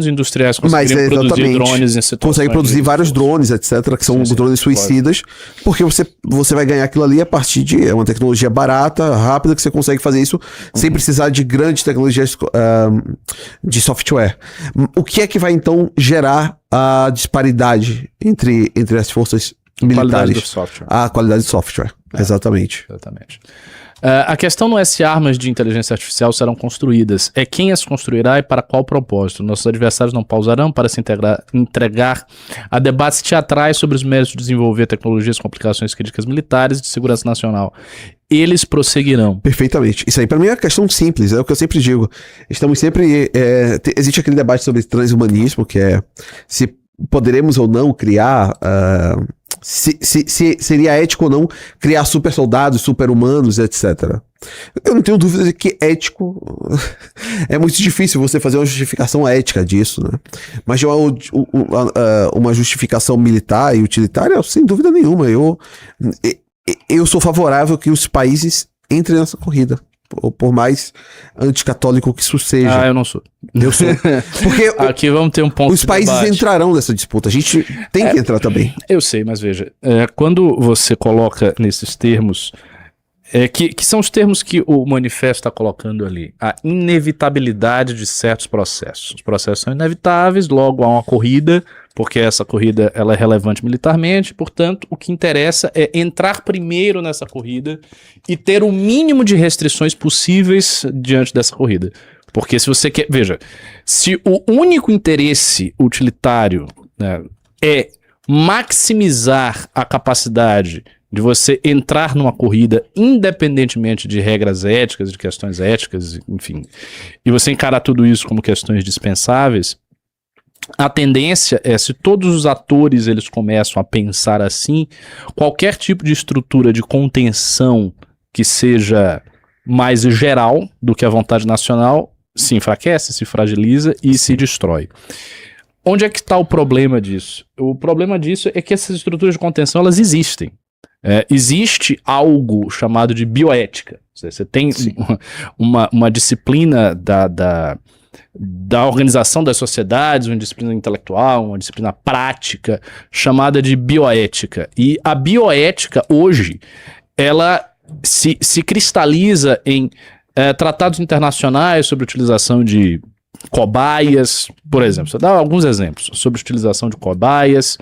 industriais Mas conseguem produzir exatamente, drones em situações... consegue produzir vários drones, etc., que são drones suicidas, porque você vai ganhar aquilo ali a partir de uma tecnologia barata, rápida, que você consegue fazer isso sem precisar de grandes tecnologias de software. O que é que vai, então, gerar a disparidade entre as forças militares? Qualidade do software. A qualidade do software, exatamente. Exatamente. A questão não é se armas de inteligência artificial serão construídas, é quem as construirá e para qual propósito. Nossos adversários não pausarão para se entregar a debates teatrais sobre os méritos de desenvolver tecnologias com aplicações críticas militares e de segurança nacional. Eles prosseguirão. Perfeitamente. Isso aí, pra mim, é uma questão simples. É o que eu sempre digo. Estamos sempre... existe aquele debate sobre transhumanismo, que é se poderemos ou não criar... Se seria ético ou não criar super soldados, super humanos, etc. Eu não tenho dúvida de que ético é muito difícil você fazer uma justificação ética disso, né? Mas uma justificação militar e utilitária, sem dúvida nenhuma. Eu sou favorável que os países entrem nessa corrida. Por mais anticatólico que isso seja. Ah, eu não sou. Eu sou. Porque aqui vamos ter um ponto os países entrarão nessa disputa. A gente tem que entrar também. Eu sei, mas veja, quando você coloca nesses termos, que são os termos que o manifesto está colocando ali, a inevitabilidade de certos processos. Os processos são inevitáveis, logo há uma corrida, porque essa corrida ela é relevante militarmente, portanto, o que interessa é entrar primeiro nessa corrida e ter o mínimo de restrições possíveis diante dessa corrida. Porque se você quer... Veja, se o único interesse utilitário, né, é maximizar a capacidade de você entrar numa corrida independentemente de regras éticas, de questões éticas, enfim, e você encarar tudo isso como questões dispensáveis, a tendência é, se todos os atores eles começam a pensar assim, qualquer tipo de estrutura de contenção que seja mais geral do que a vontade nacional se enfraquece, se fragiliza e se destrói. Onde é que está o problema disso? O problema disso é que essas estruturas de contenção elas existem. Existe algo chamado de bioética. Você tem uma disciplina da organização das sociedades, uma disciplina intelectual, uma disciplina prática, chamada de bioética. E a bioética, hoje, ela se cristaliza em tratados internacionais sobre a utilização de cobaias, por exemplo. Vou dar alguns exemplos sobre a utilização de cobaias,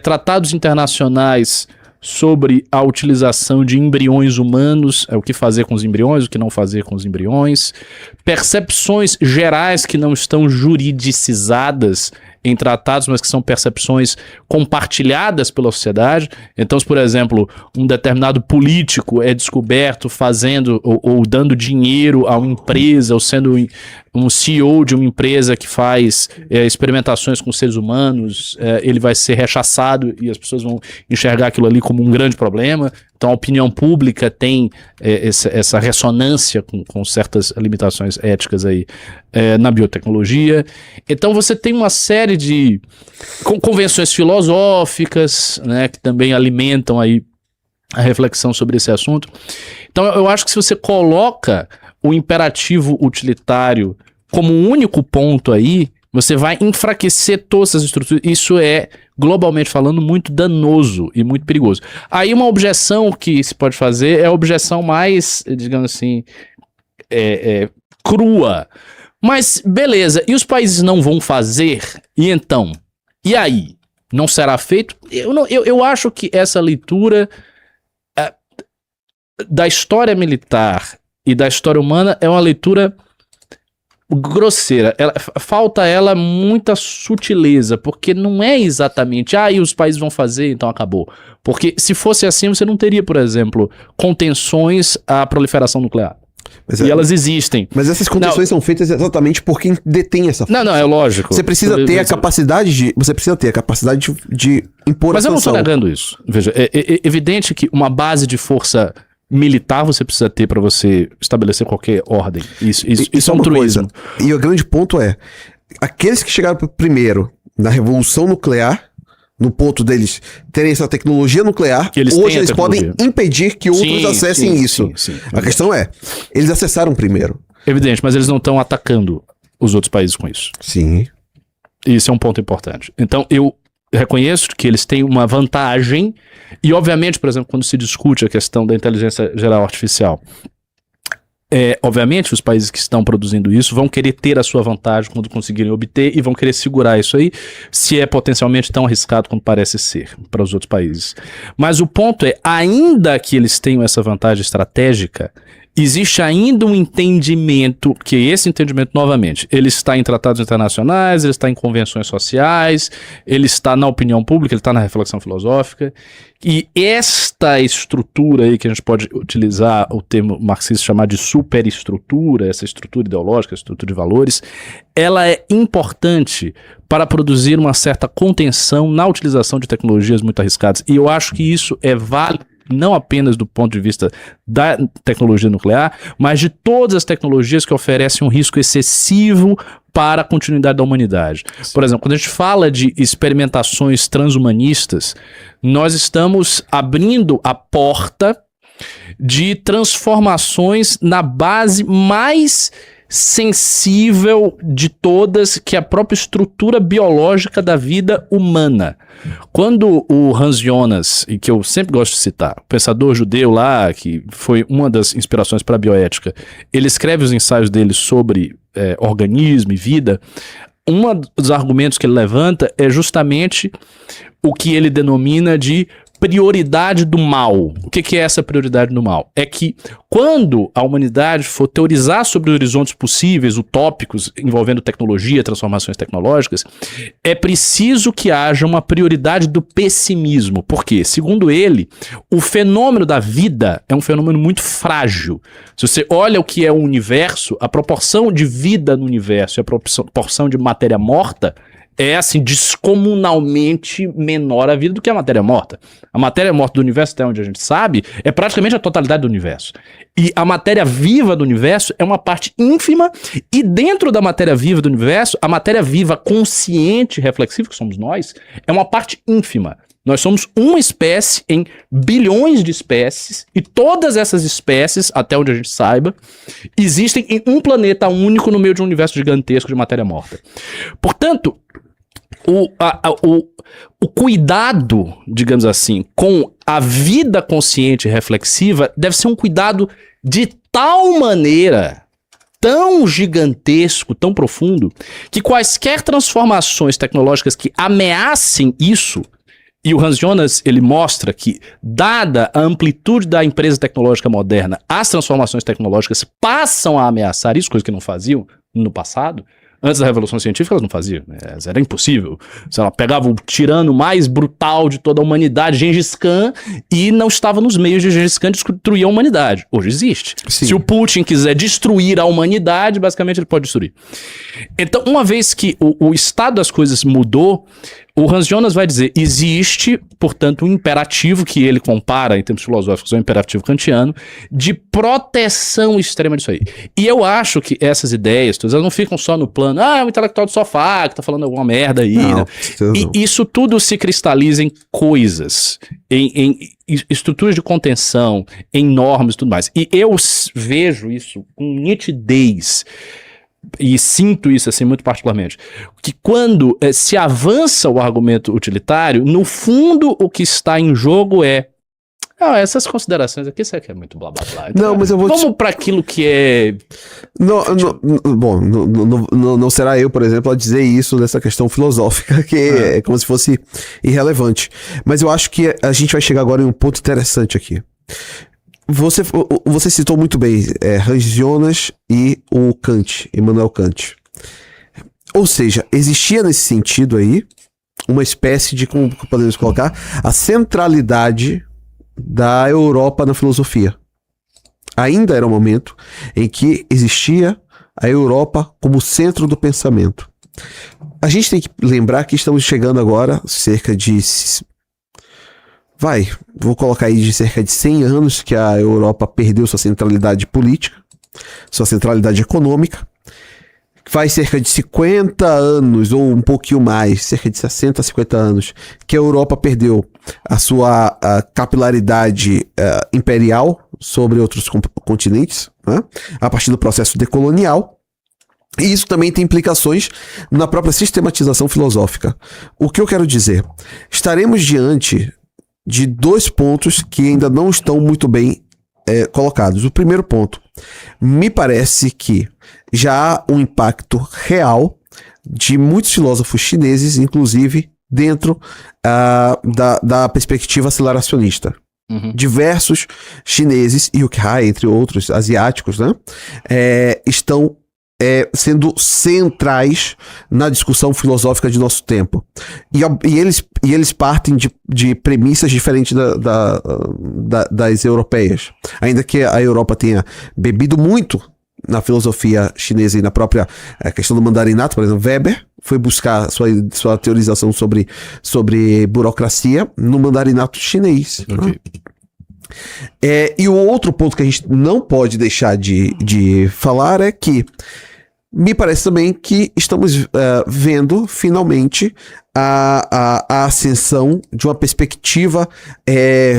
tratados internacionais sobre a utilização de embriões humanos, o que fazer com os embriões, o que não fazer com os embriões, percepções gerais que não estão juridicizadas em tratados, mas que são percepções compartilhadas pela sociedade. Então, se, por exemplo, um determinado político é descoberto fazendo ou dando dinheiro a uma empresa, ou sendo um CEO de uma empresa que faz experimentações com seres humanos, ele vai ser rechaçado e as pessoas vão enxergar aquilo ali como um grande problema. Então a opinião pública tem essa ressonância com certas limitações éticas aí na biotecnologia. Então você tem uma série de convenções filosóficas, né, que também alimentam aí a reflexão sobre esse assunto. Então eu acho que se você coloca o imperativo utilitário como um único ponto aí, você vai enfraquecer todas essas estruturas. Isso é, globalmente falando, muito danoso e muito perigoso. Aí uma objeção que se pode fazer é a objeção mais, digamos assim, crua. Mas, beleza, e os países não vão fazer? E então? E aí? Não será feito? Eu acho que essa leitura da história militar e da história humana é uma leitura grosseira. Falta ela muita sutileza, porque não é exatamente, e os países vão fazer, então acabou. Porque se fosse assim, você não teria, por exemplo, contenções à proliferação nuclear. E elas existem. Mas essas contenções são feitas exatamente por quem detém essa força. Não, é lógico. Você precisa ter a capacidade de impor mas a sanção. Eu não estou negando isso. Veja, é evidente que uma base de força militar você precisa ter para você estabelecer qualquer ordem. Isso é um truísmo. E o grande ponto é, aqueles que chegaram primeiro na revolução nuclear, no ponto deles terem essa tecnologia nuclear, hoje eles podem impedir que outros acessem isso. Sim, a questão é, eles acessaram primeiro. Evidente, mas eles não estão atacando os outros países com isso. Sim. Isso é um ponto importante. Então, eu reconheço que eles têm uma vantagem, e obviamente, por exemplo, quando se discute a questão da inteligência geral artificial, obviamente os países que estão produzindo isso vão querer ter a sua vantagem quando conseguirem obter e vão querer segurar isso aí, se é potencialmente tão arriscado como parece ser para os outros países. Mas o ponto é, ainda que eles tenham essa vantagem estratégica, existe ainda um entendimento, que esse entendimento, novamente, ele está em tratados internacionais, ele está em convenções sociais, ele está na opinião pública, ele está na reflexão filosófica, e esta estrutura aí, que a gente pode utilizar o termo marxista chamar de superestrutura, essa estrutura ideológica, estrutura de valores, ela é importante para produzir uma certa contenção na utilização de tecnologias muito arriscadas, e eu acho que isso é válido não apenas do ponto de vista da tecnologia nuclear, mas de todas as tecnologias que oferecem um risco excessivo para a continuidade da humanidade. Por exemplo, quando a gente fala de experimentações transhumanistas, nós estamos abrindo a porta de transformações na base mais sensível de todas, que é a própria estrutura biológica da vida humana. Quando o Hans Jonas, e que eu sempre gosto de citar, o pensador judeu lá, que foi uma das inspirações para a bioética, ele escreve os ensaios dele sobre organismo e vida, um dos argumentos que ele levanta é justamente o que ele denomina de prioridade do mal. O que é essa prioridade do mal? É que quando a humanidade for teorizar sobre horizontes possíveis, utópicos, envolvendo tecnologia, transformações tecnológicas, é preciso que haja uma prioridade do pessimismo. Por quê? Segundo ele, o fenômeno da vida é um fenômeno muito frágil. Se você olha o que é o universo, a proporção de vida no universo e a proporção de matéria morta é, assim, descomunalmente menor a vida do que a matéria morta. A matéria morta do universo, até onde a gente sabe, é praticamente a totalidade do universo. E a matéria viva do universo é uma parte ínfima, e dentro da matéria viva do universo, a matéria viva consciente e reflexiva, que somos nós, é uma parte ínfima. Nós somos uma espécie em bilhões de espécies, e todas essas espécies, até onde a gente saiba, existem em um planeta único no meio de um universo gigantesco de matéria morta. Portanto, o cuidado, digamos assim, com a vida consciente e reflexiva deve ser um cuidado de tal maneira, tão gigantesco, tão profundo, que quaisquer transformações tecnológicas que ameacem isso. E o Hans Jonas, ele mostra que, dada a amplitude da empresa tecnológica moderna, as transformações tecnológicas passam a ameaçar isso, coisa que não faziam no passado. Antes da Revolução Científica, elas não faziam. Era impossível. Ela pegava o tirano mais brutal de toda a humanidade, Gengis Khan, e não estava nos meios de Gengis Khan destruir a humanidade. Hoje existe. Sim. Se o Putin quiser destruir a humanidade, basicamente ele pode destruir. Então, uma vez que o estado das coisas mudou, o Hans Jonas vai dizer, existe, portanto, um imperativo que ele compara, em termos filosóficos, ao imperativo kantiano, de proteção extrema disso aí. E eu acho que essas ideias, todas, elas não ficam só no plano, é um intelectual de sofá que tá falando alguma merda aí. Não, né? E isso tudo se cristaliza em coisas, em estruturas de contenção, em normas e tudo mais. E eu vejo isso com nitidez, e sinto isso assim muito particularmente, que quando se avança o argumento utilitário, no fundo o que está em jogo é essas considerações aqui, isso aqui é muito blá blá blá. Então, não, mas eu vou vamos para aquilo que é... Não será eu, por exemplo, a dizer isso nessa questão filosófica, que é como se fosse irrelevante. Mas eu acho que a gente vai chegar agora em um ponto interessante aqui. Você citou muito bem Hans Jonas e o Kant, Immanuel Kant. Ou seja, existia nesse sentido aí uma espécie de, como podemos colocar, a centralidade da Europa na filosofia. Ainda era um momento em que existia a Europa como centro do pensamento. A gente tem que lembrar que estamos chegando agora cerca de... vou colocar aí de cerca de 100 anos que a Europa perdeu sua centralidade política, sua centralidade econômica. Faz cerca de 50 anos, ou um pouquinho mais, cerca de 60 a 50 anos, que a Europa perdeu a sua capilaridade imperial sobre outros continentes, né? A partir do processo decolonial. E isso também tem implicações na própria sistematização filosófica. O que eu quero dizer? Estaremos diante de 2 pontos que ainda não estão muito bem colocados. O primeiro ponto, me parece que já há um impacto real de muitos filósofos chineses, inclusive dentro da perspectiva aceleracionista. Diversos chineses, Yuki Hai, entre outros, asiáticos, né, estão sendo centrais na discussão filosófica de nosso tempo. E eles partem de premissas diferentes das europeias. Ainda que a Europa tenha bebido muito na filosofia chinesa e na própria questão do mandarinato, por exemplo, Weber foi buscar sua teorização sobre burocracia no mandarinato chinês. Okay. E o outro ponto que a gente não pode deixar de falar é que me parece também que estamos vendo finalmente a ascensão de uma perspectiva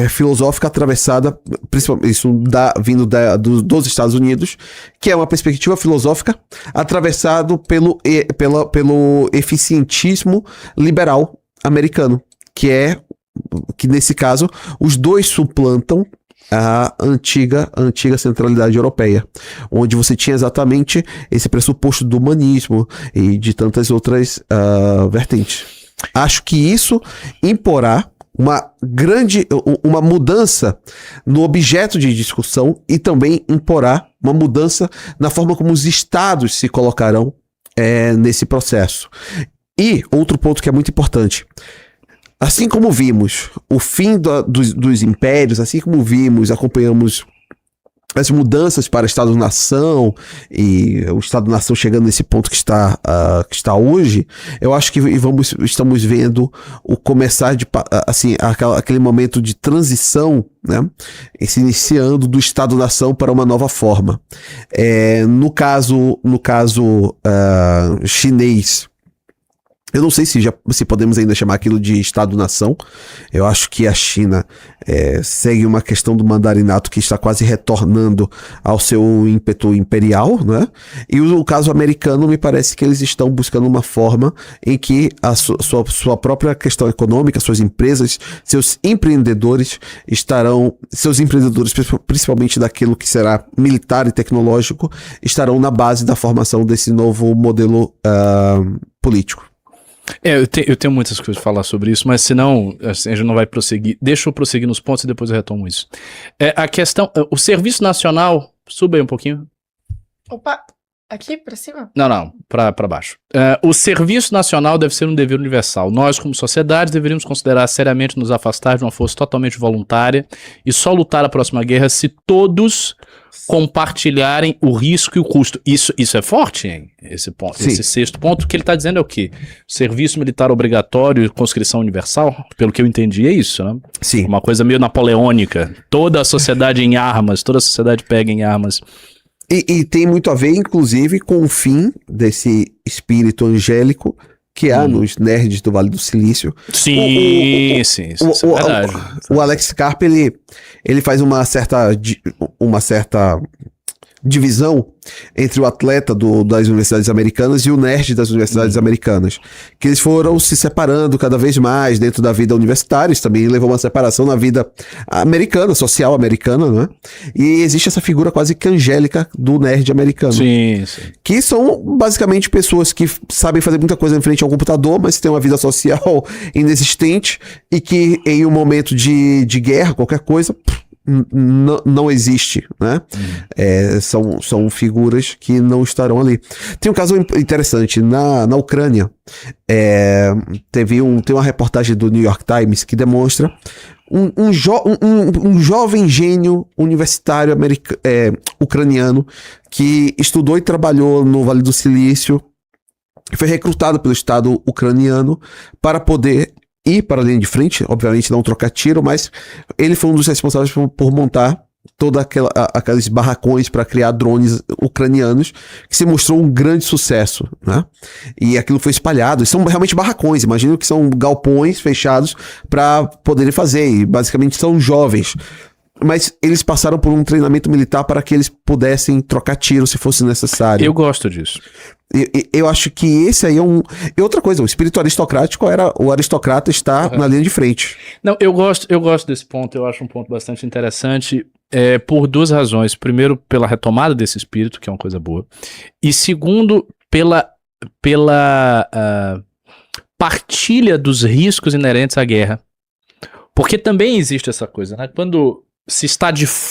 filosófica atravessada, principalmente isso vindo dos Estados Unidos, que é uma perspectiva filosófica atravessado pelo eficientismo liberal americano, que nesse caso os dois suplantam a antiga centralidade europeia, onde você tinha exatamente esse pressuposto do humanismo e de tantas outras vertentes. Acho que isso imporá uma mudança no objeto de discussão e também imporá uma mudança na forma como os estados se colocarão nesse processo. E outro ponto que é muito importante, assim como vimos o fim dos impérios, assim como acompanhamos as mudanças para Estado-nação e o Estado-nação chegando nesse ponto que está hoje, eu acho que estamos vendo o começar aquele momento de transição, né, se iniciando do Estado-nação para uma nova forma. No caso chinês, eu não sei se podemos ainda chamar aquilo de Estado-nação. Eu acho que a China segue uma questão do mandarinato que está quase retornando ao seu ímpeto imperial, né? E o caso americano, me parece que eles estão buscando uma forma em que a sua própria questão econômica, suas empresas, seus empreendedores, principalmente daquilo que será militar e tecnológico, estarão na base da formação desse novo modelo político. Eu tenho muitas coisas a falar sobre isso, mas senão assim, a gente não vai prosseguir. Deixa eu prosseguir nos pontos e depois eu retomo isso. A questão, o Serviço Nacional, suba aí um pouquinho. Opa, aqui pra cima? Não, pra baixo. O Serviço Nacional deve ser um dever universal. Nós, como sociedade, deveríamos considerar seriamente nos afastar de uma força totalmente voluntária e só lutar a próxima guerra se todos compartilharem o risco e o custo. Isso é forte, hein? Esse ponto. Sim. Esse sexto ponto, o que ele está dizendo é o quê? Serviço militar obrigatório e conscrição universal? Pelo que eu entendi, é isso, né? Sim. Uma coisa meio napoleônica. Toda a sociedade em armas, toda a sociedade pega em armas. E tem muito a ver, inclusive, com o fim desse espírito angélico que há nos nerds do Vale do Silício. Sim, isso é verdade. O Alex Karp, ele faz uma certa divisão entre o atleta das universidades americanas e o nerd das universidades americanas, que eles foram se separando cada vez mais dentro da vida universitária. Isso também levou uma separação na vida americana, social americana, né? E existe essa figura quase que angélica do nerd americano. Sim. Que são basicamente pessoas que sabem fazer muita coisa em frente ao computador, mas têm uma vida social inexistente e que em um momento de guerra, qualquer coisa, não existe, né? São figuras que não estarão ali. Tem um caso interessante na Ucrânia. Tem uma reportagem do New York Times que demonstra um jovem gênio universitário ucraniano que estudou e trabalhou no Vale do Silício, foi recrutado pelo Estado ucraniano para poder ir para a linha de frente, obviamente não trocar tiro, mas ele foi um dos responsáveis por montar toda aqueles barracões para criar drones ucranianos, que se mostrou um grande sucesso, né? E aquilo foi espalhado. São realmente barracões, imagino que são galpões fechados para poderem fazer, e basicamente são jovens. mas eles passaram por um treinamento militar para que eles pudessem trocar tiro se fosse necessário. Eu gosto disso. Eu acho que esse aí é um... E outra coisa, o espírito aristocrático era... O aristocrata está na linha de frente. Não, eu gosto desse ponto, eu acho um ponto bastante interessante, por duas razões. Primeiro, pela retomada desse espírito, que é uma coisa boa. E segundo, pela partilha dos riscos inerentes à guerra. Porque também existe essa coisa, né? Quando se está de